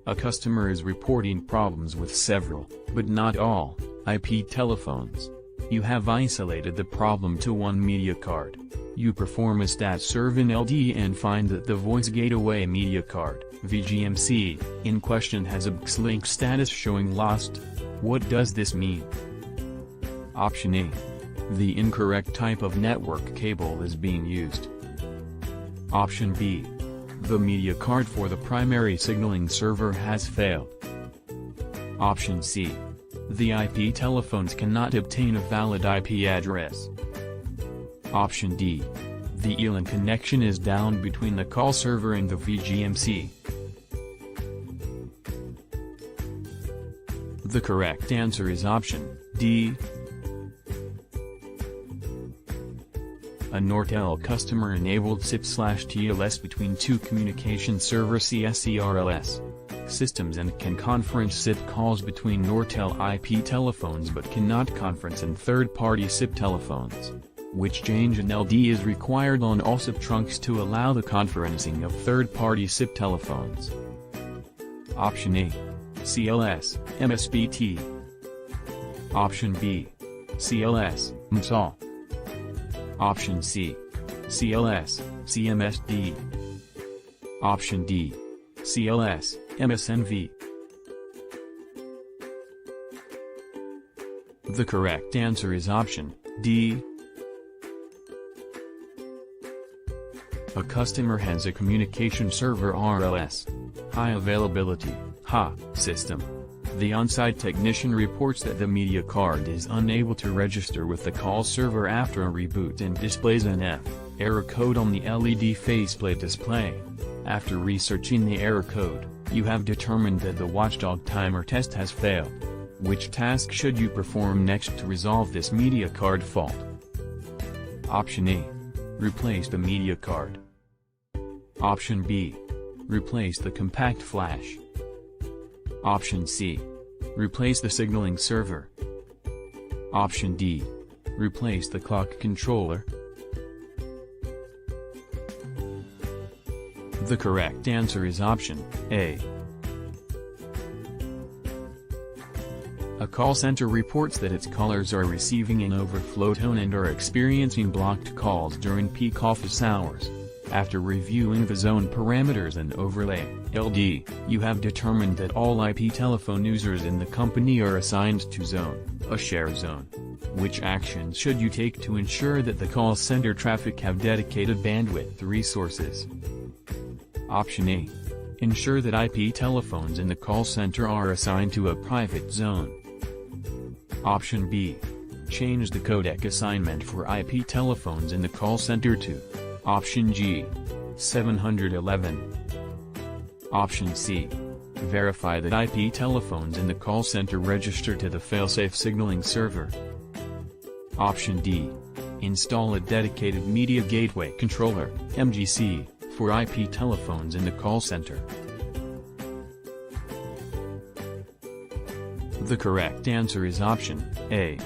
A customer is reporting problems with several, but not all, IP telephones. You have isolated the problem to one media card. You perform a stat serve in LD and find that the voice gateway media card, VGMC, in question has a BX-link status showing lost. What does this mean? Option A. The incorrect type of network cable is being used. Option B. The media card for the primary signaling server has failed. Option C. The IP telephones cannot obtain a valid IP address. Option D. The ELAN connection is down between the call server and the VGMC. The correct answer is option D. A Nortel customer enabled SIP/TLS between two communication server CSERLS systems and can conference SIP calls between Nortel IP telephones but cannot conference in third-party SIP telephones. Which change in LD is required on all SIP trunks to allow the conferencing of third-party SIP telephones? Option A. CLS, MSBT. Option B. CLS, MSAW. Option C. CLS, CMSD. Option D. CLS, MSNV. The correct answer is option D. A customer has a communication server RLS, high availability, HA, system. The on-site technician reports that the media card is unable to register with the call server after a reboot and displays an F error code on the LED faceplate display. After researching the error code, you have determined that the watchdog timer test has failed. Which task should you perform next to resolve this media card fault? Option A. Replace the media card. Option B. Replace the compact flash. Option C. Replace the signaling server. Option D. Replace the clock controller. The correct answer is option A. A call center reports that its callers are receiving an overflow tone and are experiencing blocked calls during peak office hours. After reviewing the zone parameters and overlay (LD), you have determined that all IP telephone users in the company are assigned to zone, a share zone. Which actions should you take to ensure that the call center traffic have dedicated bandwidth resources? Option A. Ensure that IP telephones in the call center are assigned to a private zone. Option B. Change the codec assignment for IP telephones in the call center to Option G. 711. Option C. Verify that IP telephones in the call center register to the failsafe signaling server. Option D. Install a dedicated Media Gateway Controller, MGC, for IP telephones in the call center. The correct answer is option A.